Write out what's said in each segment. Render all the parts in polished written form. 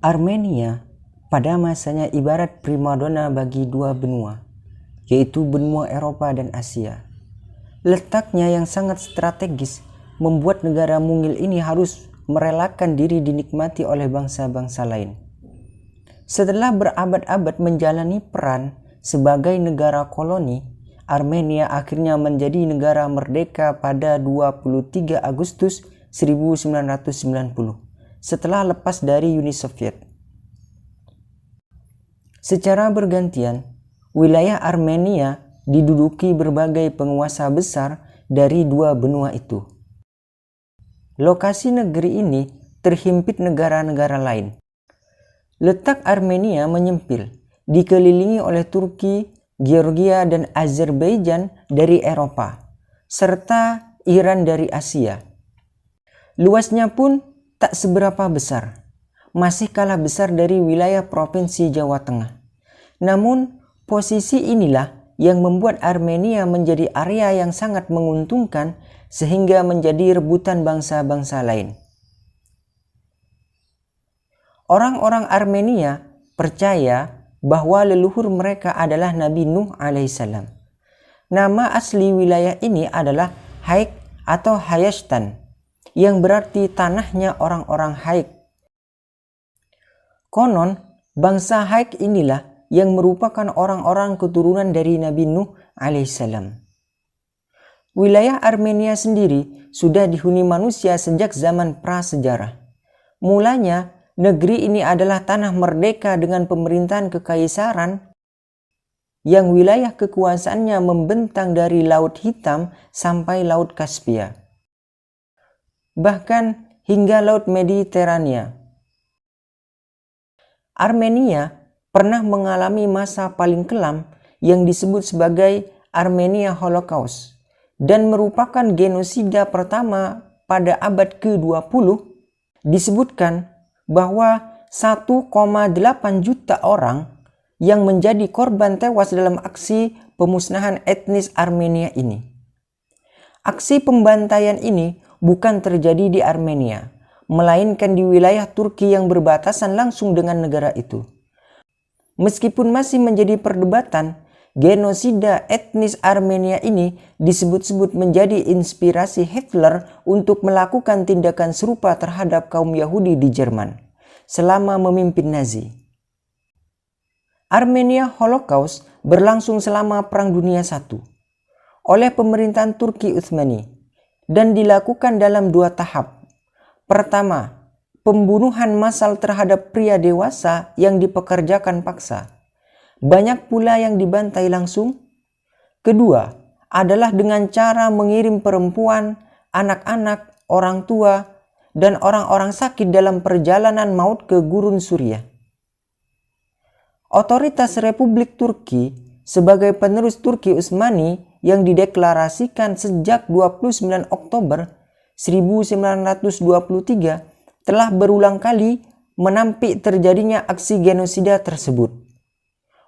Armenia pada masanya ibarat primadona bagi dua benua, yaitu benua Eropa dan Asia. Letaknya yang sangat strategis membuat negara mungil ini harus merelakan diri dinikmati oleh bangsa-bangsa lain. Setelah berabad-abad menjalani peran sebagai negara koloni, Armenia akhirnya menjadi negara merdeka pada 23 Agustus 1990 setelah lepas dari Uni Soviet. Secara bergantian, wilayah Armenia diduduki berbagai penguasa besar dari dua benua itu. Lokasi negeri ini terhimpit negara-negara lain. Letak Armenia menyempil, dikelilingi oleh Turki, Georgia, dan Azerbaijan dari Eropa, serta Iran dari Asia. Luasnya pun tak seberapa besar, masih kalah besar dari wilayah Provinsi Jawa Tengah. Namun, posisi inilah yang membuat Armenia menjadi area yang sangat menguntungkan sehingga menjadi rebutan bangsa-bangsa lain. Orang-orang Armenia percaya bahwa leluhur mereka adalah Nabi Nuh alaihissalam. Nama asli wilayah ini adalah Haik atau Hayastan, yang berarti tanahnya orang-orang Haik. Konon, bangsa Haik inilah yang merupakan orang-orang keturunan dari Nabi Nuh alaihissalam. Wilayah Armenia sendiri sudah dihuni manusia sejak zaman prasejarah. Mulanya, negeri ini adalah tanah merdeka dengan pemerintahan kekaisaran yang wilayah kekuasaannya membentang dari Laut Hitam sampai Laut Kaspia, bahkan hingga Laut Mediterania. Armenia pernah mengalami masa paling kelam yang disebut sebagai Armenia Holocaust dan merupakan genosida pertama pada abad ke-20. Disebutkan bahwa 1,8 juta orang yang menjadi korban tewas dalam aksi pemusnahan etnis Armenia ini. Aksi pembantaian ini bukan terjadi di Armenia, melainkan di wilayah Turki yang berbatasan langsung dengan negara itu. Meskipun masih menjadi perdebatan, genosida etnis Armenia ini disebut-sebut menjadi inspirasi Hitler untuk melakukan tindakan serupa terhadap kaum Yahudi di Jerman selama memimpin Nazi. Armenia Holocaust berlangsung selama Perang Dunia I oleh pemerintahan Turki Utsmani dan dilakukan dalam 2 tahap. Pertama, pembunuhan massal terhadap pria dewasa yang dipekerjakan paksa. Banyak pula yang dibantai langsung. Kedua, adalah dengan cara mengirim perempuan, anak-anak, orang tua, dan orang-orang sakit dalam perjalanan maut ke gurun Suriah. Otoritas Republik Turki sebagai penerus Turki Utsmani yang dideklarasikan sejak 29 Oktober 1923 telah berulang kali menampik terjadinya aksi genosida tersebut.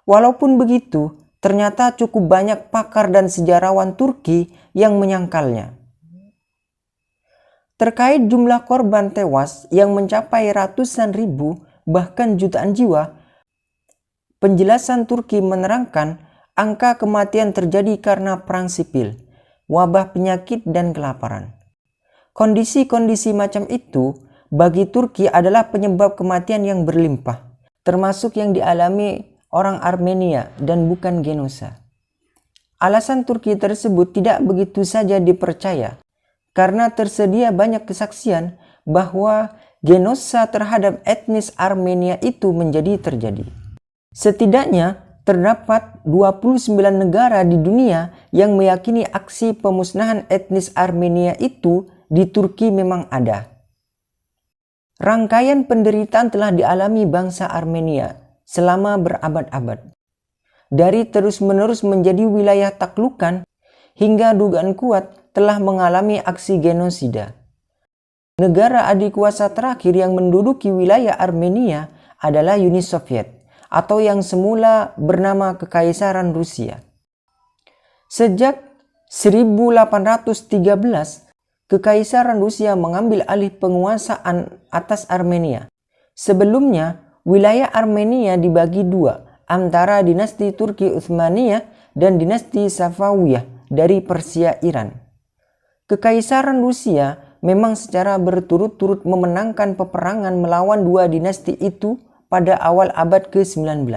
Walaupun begitu, ternyata cukup banyak pakar dan sejarawan Turki yang menyangkalnya. Terkait jumlah korban tewas yang mencapai ratusan ribu bahkan jutaan jiwa, penjelasan Turki menerangkan angka kematian terjadi karena perang sipil, wabah penyakit, dan kelaparan. Kondisi-kondisi macam itu bagi Turki adalah penyebab kematian yang berlimpah, termasuk yang dialami orang Armenia dan bukan genosa. Alasan Turki tersebut tidak begitu saja dipercaya karena tersedia banyak kesaksian bahwa genosa terhadap etnis Armenia itu terjadi. Setidaknya terdapat 29 negara di dunia yang meyakini aksi pemusnahan etnis Armenia itu di Turki memang ada. Rangkaian penderitaan telah dialami bangsa Armenia selama berabad-abad. Dari terus-menerus menjadi wilayah taklukan hingga dugaan kuat telah mengalami aksi genosida. Negara adikuasa terakhir yang menduduki wilayah Armenia adalah Uni Soviet atau yang semula bernama Kekaisaran Rusia. Sejak 1813, Kekaisaran Rusia mengambil alih penguasaan atas Armenia. Sebelumnya, Wilayah Armenia dibagi dua antara dinasti Turki Utsmaniyah dan dinasti Safawiyah dari Persia Iran. Kekaisaran Rusia memang secara berturut-turut memenangkan peperangan melawan dua dinasti itu pada awal abad ke-19.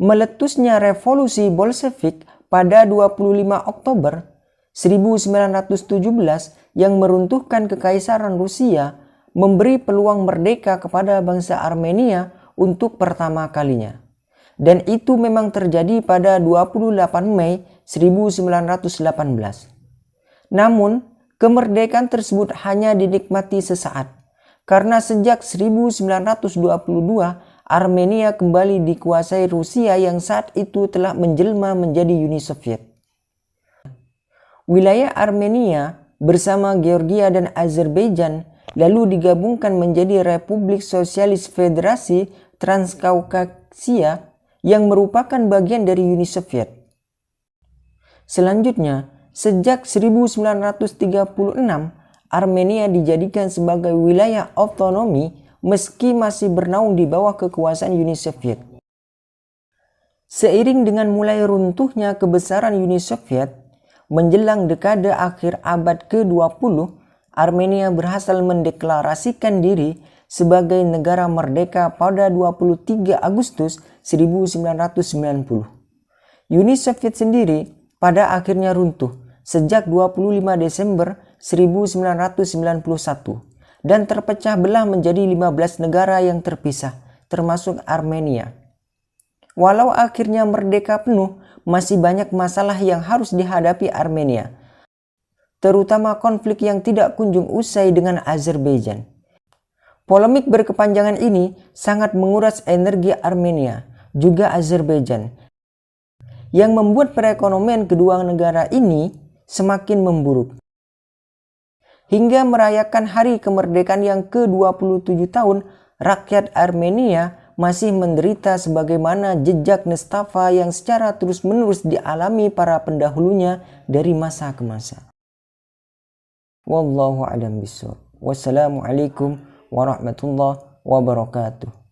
Meletusnya revolusi Bolshevik pada 25 Oktober 1917 yang meruntuhkan kekaisaran Rusia memberi peluang merdeka kepada bangsa Armenia untuk pertama kalinya. Dan itu memang terjadi pada 28 Mei 1918. Namun, kemerdekaan tersebut hanya dinikmati sesaat, karena sejak 1922 Armenia kembali dikuasai Rusia yang saat itu telah menjelma menjadi Uni Soviet. Wilayah Armenia bersama Georgia dan Azerbaijan lalu digabungkan menjadi Republik Sosialis Federasi Transkaukasia yang merupakan bagian dari Uni Soviet. Selanjutnya, sejak 1936, Armenia dijadikan sebagai wilayah otonomi meski masih bernaung di bawah kekuasaan Uni Soviet. Seiring dengan mulai runtuhnya kebesaran Uni Soviet, menjelang dekade akhir abad ke-20, Armenia berhasil mendeklarasikan diri sebagai negara merdeka pada 23 Agustus 1990. Uni Soviet sendiri pada akhirnya runtuh sejak 25 Desember 1991 dan terpecah belah menjadi 15 negara yang terpisah, termasuk Armenia. Walau akhirnya merdeka penuh, masih banyak masalah yang harus dihadapi Armenia, terutama konflik yang tidak kunjung usai dengan Azerbaijan. Polemik berkepanjangan ini sangat menguras energi Armenia, juga Azerbaijan, yang membuat perekonomian kedua negara ini semakin memburuk. Hingga merayakan hari kemerdekaan yang ke-27 tahun, rakyat Armenia masih menderita sebagaimana jejak nestapa yang secara terus-menerus dialami para pendahulunya dari masa ke masa. Wallahu a'lam bishawab. Wassalamualaikum warahmatullahi wabarakatuh.